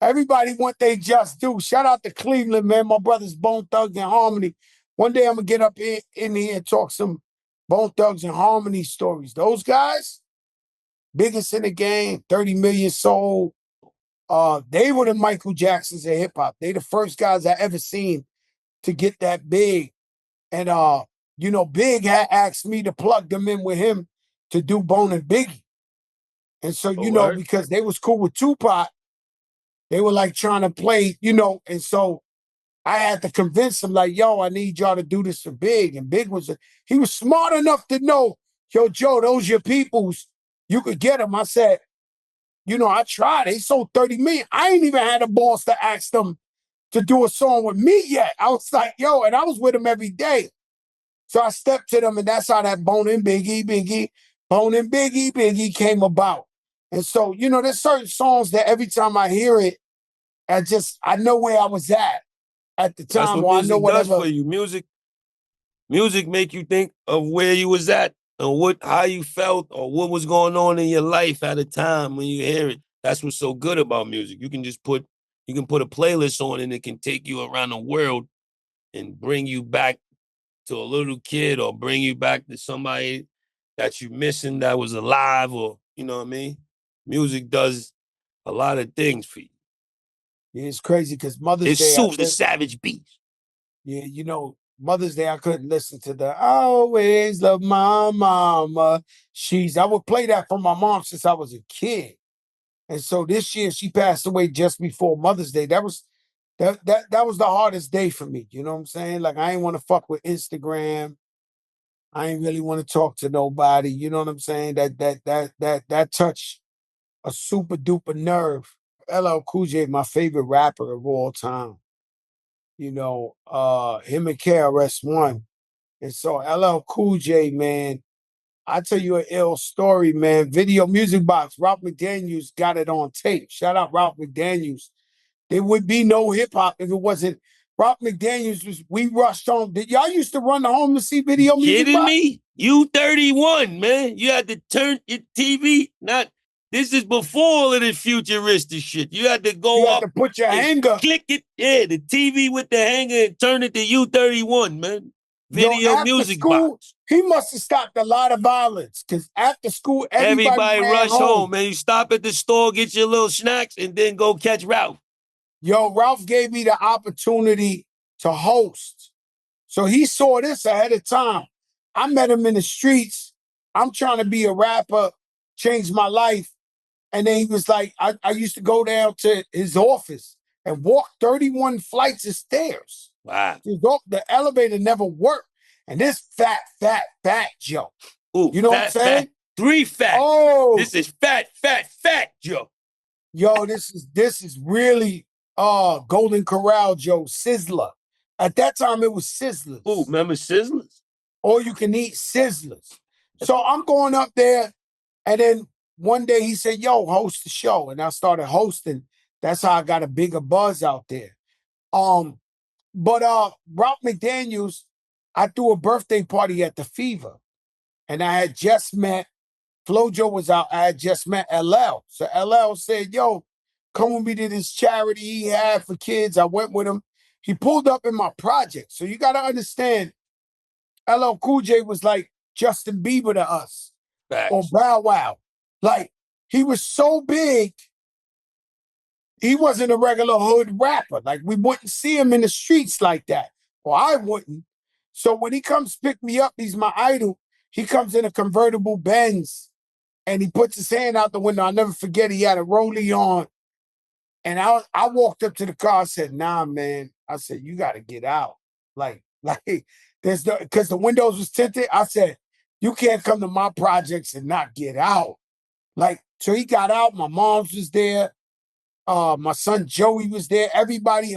Everybody want they just do. Shout out to Cleveland, man. My brothers Bone Thugs-N-Harmony. One day I'm gonna get up in here and talk some Bone Thugs-N-Harmony stories. Those guys, biggest in the game, 30 million sold. They were the Michael Jacksons of hip hop. They the first guys I ever seen to get that big. And Big had asked me to plug them in with him to do Bone and Biggie. And so, Oh, word? because they was cool with Tupac, they were like trying to play, and so I had to convince him, like, yo, I need y'all to do this for Big. And Big he was smart enough to know, yo, Joe, those your peoples. You could get them. I said, I tried. They sold 30 million. I ain't even had the balls to ask them to do a song with me yet. I was like, yo, and I was with them every day. So I stepped to them, and that's how that Bone and Biggie, Bone and Biggie came about. And so, there's certain songs that every time I hear it, I know where I was at the That's time, what or I know music does whatever. for you. Music make you think of where you was at and how you felt or what was going on in your life at a time when you hear it. That's what's so good about music. You can put a playlist on and it can take you around the world and bring you back to a little kid or bring you back to somebody that you're missing that was alive, or you know what I mean? Music does a lot of things for you. Yeah, it's crazy because Mother's It Day, I soothes the could, savage beast. yeah, Mother's Day, I couldn't listen to the "I Always Love My Mama." I would play that for my mom since I was a kid. And so this year she passed away just before Mother's Day. That was the hardest day for me. You know what I'm saying? Like I ain't want to fuck with Instagram. I ain't really want to talk to nobody. You know what I'm saying? That touched a super duper nerve. LL Cool J, my favorite rapper of all time. Him and KRS-One. And so LL Cool J, man, I tell you an ill story, man. Video Music Box, Ralph McDaniels got it on tape. Shout out Ralph McDaniels. There would be no hip hop if it wasn't Ralph McDaniels. We rushed home. Did y'all used to run home to see Video Music Kidding Box? me? You 31, man. You had to turn your TV. This is before all of this futuristic shit. You had to You go had up to put your and hanger. click it. Yeah, the TV with the hanger and turn it to U31, man. Yo, Video after music school, box. he must have stopped a lot of violence because after school, everybody Everybody ran rush home, home. man. You stop at the store, get your little snacks, and then go catch Ralph. Yo, Ralph gave me the opportunity to host. So he saw this ahead of time. I met him in the streets. I'm trying to be a rapper, change my life. And then he was like, I used to go down to his office and walk 31 flights of stairs. Wow. The elevator never worked. And this fat Joe. Ooh, You know what I'm fat. saying? 3 fat. Oh, This is fat Joe. yo, this is really Golden Corral Joe Sizzler. At that time, it was Ooh, Sizzlers. remember Sizzlers? All you can eat Sizzlers. So I'm going up there, and then one day he said, "Yo, host the show," and I started hosting. That's how I got a bigger buzz out there. Um, but Ralph McDaniels, I threw a birthday party at the Fever, and I had just met Flojo was out. I had just met LL. So LL said, "Yo, come with me to this charity he had for kids." I went with him. He pulled up in my project. So you got to understand, LL Cool J was like Justin Bieber to us or Facts. Bow Wow. Like he was so big, he wasn't a regular hood rapper. Like we wouldn't see him in the streets like that, or I wouldn't. So when he comes pick me up, he's my idol. He comes in a convertible Benz and he puts his hand out the window. I'll never forget, he had a rollie on. And I walked up to the car, I said, "Nah, man." I said, "You gotta get out." Like because the windows was tinted. I said, "You can't come to my projects and not get out." Like, so he got out, my mom's was there, my son Joey was there, everybody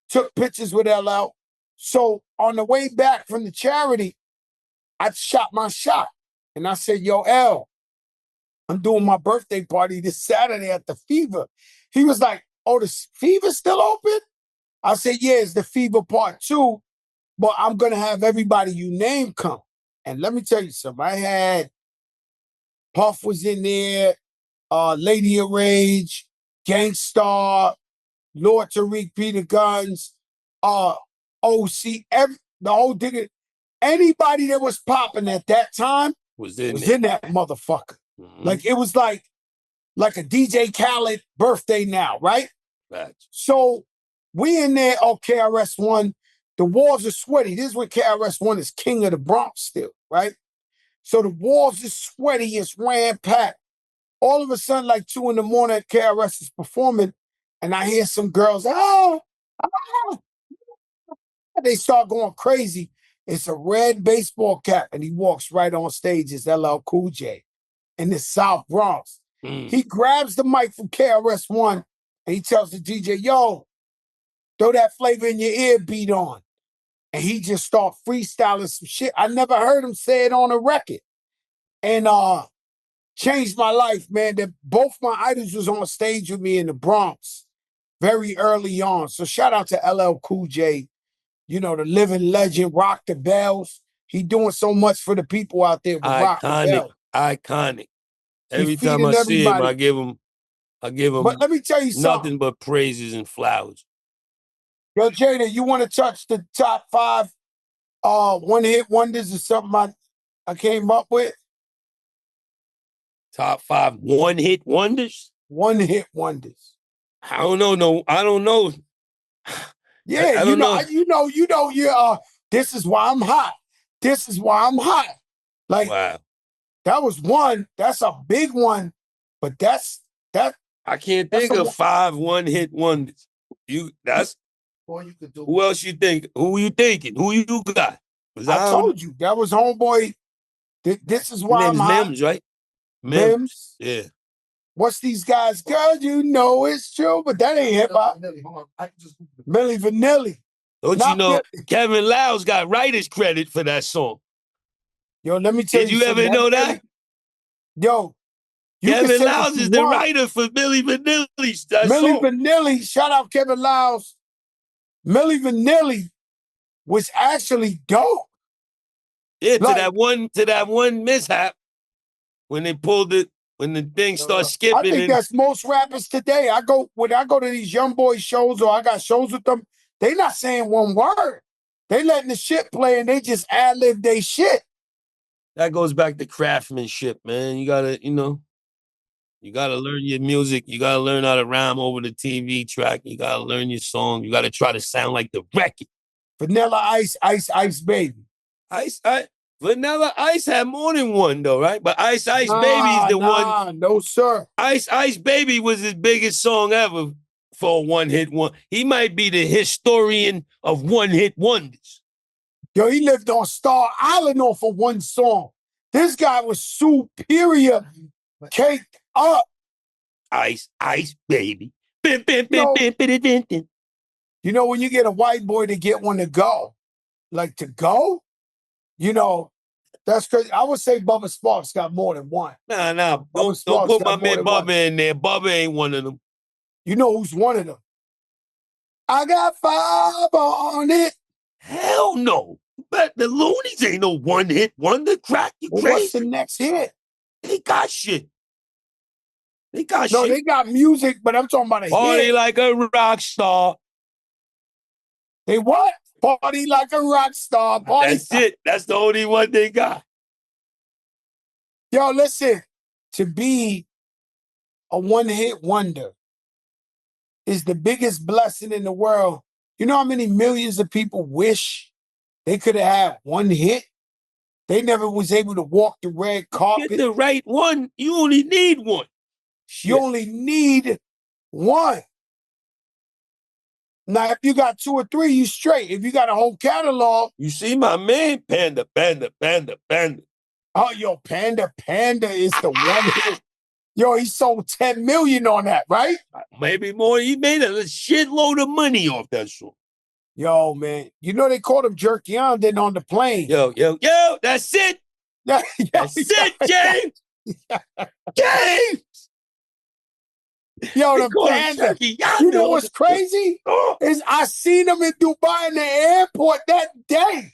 took pictures with LL. So on the way back from the charity, I shot my shot. And I said, "Yo, L, I'm doing my birthday party this Saturday at the Fever." He was like, "Oh, the Fever's still open?" I said, "Yeah, it's the Fever Part 2, but I'm going to have everybody you name come." And let me tell you something. I had Puff was in there, Lady of Rage, Gangstar, Lord Tariq, Peter Guns, OC, the whole thing. Anybody that was popping at that time Was was in that motherfucker. Like it was like a DJ Khaled birthday now, right? Right. So we in there, KRS-One, the walls are sweaty. This is when KRS-One is king of the Bronx still, right? So the walls are sweaty, it's ram-packed. All of a sudden, like 2 in the morning, KRS is performing, and I hear some girls, they start going crazy. It's a red baseball cap, and he walks right on stage as LL Cool J in the South Bronx. He grabs the mic from KRS-One, and he tells the DJ, yo, throw that flavor in your ear beat on. And he just start freestyling some shit. I never heard him say it on a record. And changed my life, man. That both my idols was on stage with me in the Bronx very early on. So shout out to LL Cool J, the living legend, Rock the Bells. He doing so much for the people out there with Rock the Bells. Iconic. Every He time I feeding see him, everybody. I give him But let me tell you something. Nothing but praises and flowers. Yo, Jada, you want to touch the top 5 one-hit wonders or something I came up with? Top 5 one-hit wonders? One-hit wonders. I don't know. No, I don't know. Yeah, I don't know. This is why I'm hot. This is why I'm hot. Like, wow. That was one. That's a big one. But that. I can't think of 5 one-hit wonders. All you could do. Who else you think? Who you thinking? Who you got? I told you. That was homeboy. This is why I'm hot. Mims, right? Mims. Yeah. What's these guys? Girl, you know it's true, but that ain't hip-hop. Milli Vanilli. Don't you know Kevin Liles got writer's credit for that song? Yo, let me tell you something. Did you ever know that? Yo, Kevin Liles is the writer for Milli Vanilli's that Milli song. Vanilli, shout out Kevin Liles. Milli Vanilli was actually dope. Yeah, to that one mishap when they pulled it, when the thing starts skipping. I think that's most rappers today. When I go to these young boy shows or I got shows with them, they not saying one word. They letting the shit play and they just ad-lib they shit. That goes back to craftsmanship, man. You gotta learn your music. You gotta learn how to rhyme over the TV track. You gotta learn your song. You gotta try to sound like the record. Vanilla Ice, Ice, Ice Baby. Vanilla Ice had more than one though, right? But Ice Ice Baby is the one. No, sir. Ice Ice Baby was his biggest song ever for a one-hit one. He might be the historian of one-hit wonders. Yo, he lived on Star Island off of one song. This guy was superior, caked up. Ice Ice Baby. When you get a white boy to get one to go, that's crazy. I would say Bubba Sparks got more than one. Nah. Don't put my man Bubba in there. Bubba ain't one of them. You know who's one of them? I got 5 on it. Hell no. But the Loonies ain't no one-hit wonder. Crack, you crazy. What's the next hit? They got shit. They got music, but I'm talking about a Party hit. like a rock star. They what? Party like a rock star. That's it. That's the only one they got. Yo, listen. To be a one-hit wonder is the biggest blessing in the world. You know how many millions of people wish they could have had one hit? They never was able to walk the red carpet. Get the right one. You only need one. Shit. You only need one. Now, if you got 2 or 3, you straight. If you got a whole catalog. You see my man, Panda. Oh, yo, Panda is the one hit. Yo, he sold 10 million on that, right? Maybe more. He made a shitload of money off that song. Yo, man. You know they called him Jerkion then on the plane. Yo, that's it. That's it, James. James. Yo, the Panda. You know what's crazy? Is I seen him in Dubai in the airport that day.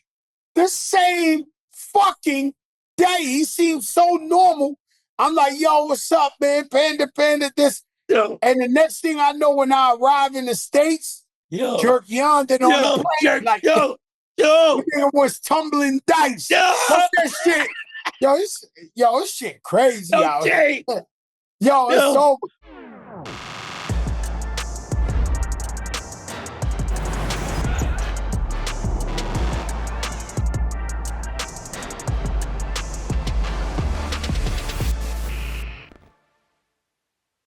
The same fucking day. He seemed so normal. I'm like, yo, what's up, man? Panda, this. Yo. And the next thing I know, when I arrive in the States, Yo. Jerk Yondon on the plane. Like, yo. the nigga was tumbling dice. Yo. What's that shit? This shit crazy out here. Jay. Yo, it's over.